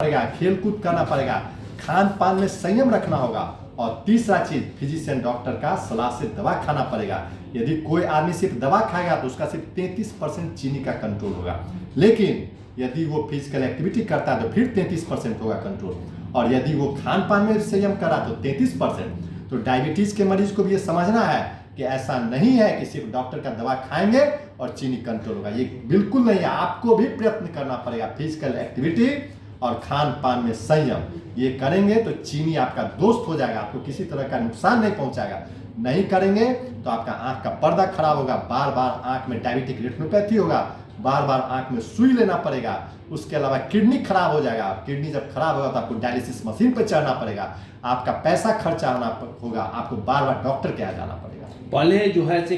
पड़ेगा, खेल कूद करना पड़ेगा, खान पान में संयम रखना होगा। और तीसरा चीज फिजिशियन डॉक्टर का सलाह से दवा खाना पड़ेगा। यदि कोई आदमी सिर्फ दवा खाएगा तो उसका सिर्फ 33% चीनी का कंट्रोल होगा, लेकिन यदि वो फिजिकल एक्टिविटी करता है तो फिर 33% होगा कंट्रोल। और यदि वो खान पान में संयम करा तो 33%। तो डायबिटीज के मरीज को भी ये समझना है कि ऐसा नहीं है कि सिर्फ डॉक्टर का दवा खाएंगे और चीनी कंट्रोल होगा, ये बिल्कुल नहीं है। आपको भी प्रयत्न करना पड़ेगा, फिजिकल एक्टिविटी और खान पान में संयम ये करेंगे तो चीनी आपका दोस्त हो जाएगा, आपको किसी तरह का नुकसान नहीं पहुंचाएगा। नहीं करेंगे तो आपका आंख का पर्दा खराब होगा, बार बार आंख में डायबिटिक रेटिनोपैथी होगा, बार बार आंख में सुई लेना पड़ेगा। उसके अलावा किडनी खराब हो जाएगा, किडनी जब खराब होगा तो आपको डायलिसिस मशीन पर चढ़ना पड़ेगा, आपका पैसा खर्चा होगा, आपको बार बार डॉक्टर के यहाँ जाना पड़ेगा। पहले जो है से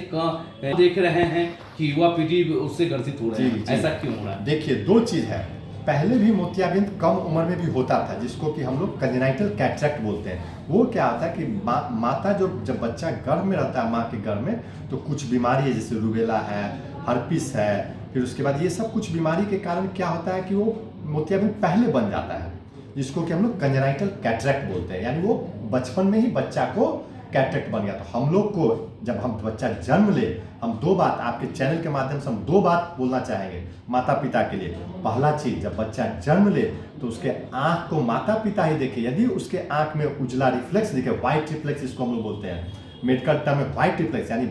देख रहे हैं कि युवा पीढ़ी उससे ग्रसित हो रहे हैं, ऐसा क्यों हो रहा है? देखिए, दो चीज है। पहले भी मोतियाबिंद कम उम्र में भी होता था, जिसको कि हम लोग कंजेनाइटल कैटरेक्ट बोलते हैं। वो क्या होता है कि माता जब बच्चा गर्भ में रहता है, माँ के गर्भ में, तो कुछ बीमारी है जैसे रूबेला है, हर्पिस है, फिर उसके बाद ये सब कुछ बीमारी के कारण क्या होता है कि वो मोतियाबिंद पहले बन जाता है, जिसको कि हम लोग कंजेनाइटल कैटरेक्ट बोलते हैं। यानी वो बचपन में ही बच्चा को कैटरेक्ट बन गया। तो हम लोग को जब हम बच्चा जन्म ले, हम दो बात आपके चैनल के माध्यम से हम दो बात बोलना चाहेंगे माता पिता के लिए। पहला चीज, जब बच्चा जन्म ले तो उसके आंख को माता पिता ही देखे। यदि उसके आंख में उजला रिफ्लेक्स दिखे, व्हाइट रिफ्लेक्स जिसको हम लोग बोलते हैं मेडिकल टर्म में, व्हाइट रिफ्लेक्स, यानी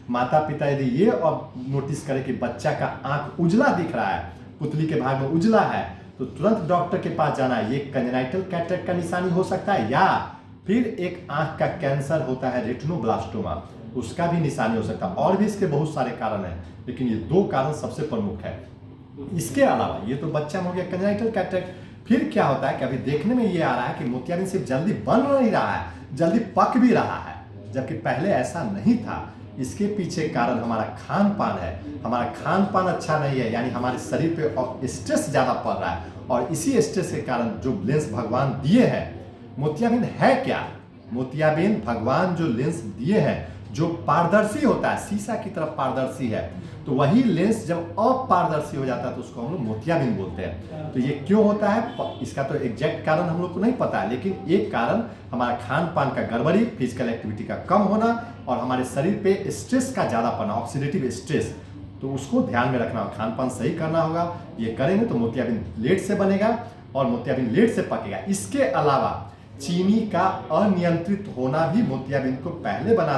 माता पिता यदि ये अब नोटिस करे कि बच्चा का आंख उजला दिख रहा है, पुतली के भाग में उजला है, तो तुरंत डॉक्टर के पास जाना है। ये कंजेनाइटल कैटरेक्ट का निशानी हो सकता है, या फिर एक आंख का कैंसर होता है रेटिनोब्लास्टोमा, उसका भी निशानी हो सकता है। और भी इसके बहुत सारे कारण हैं, लेकिन ये दो कारण सबसे प्रमुख है। इसके अलावा ये तो बच्चा में हो गया कंजेनाइटल कैटरेक्ट। फिर क्या होता है कि अभी देखने में ये आ रहा है कि मोतियाबिंद सिर्फ जल्दी बन नहीं रहा है, जल्दी पक भी रहा है, जबकि पहले ऐसा नहीं था। इसके पीछे कारण हमारा खान पान है। हमारा खान पान अच्छा नहीं है, यानी हमारे शरीर पे स्ट्रेस ज्यादा पड़ रहा है, और इसी स्ट्रेस के कारण जो लेंस भगवान दिए हैं, मोतियाबिंद है क्या? मोतियाबिंद भगवान जो लेंस दिए हैं, जो पारदर्शी होता है, शीशा की तरफ पारदर्शी है, तो वही लेंस जब अपारदर्शी हो जाता है तो उसको हम लोग मोतियाबिंद बोलते हैं। तो ये क्यों होता है, इसका तो एग्जैक्ट कारण हम लोग को नहीं पता है, लेकिन एक कारण हमारा खान पान का गड़बड़ी, फिजिकल एक्टिविटी का कम होना, और हमारे शरीर पे स्ट्रेस का ज्यादा पड़ना, ऑक्सीडेटिव स्ट्रेस। तो उसको ध्यान में रखना, खान पान सही करना होगा। ये करेंगे तो मोतियाबिंद लेट से बनेगा और मोतियाबिंद लेट से पकेगा। इसके अलावा चीनी का अनियंत्रित होना भी मोतियाबिंद को पहले बना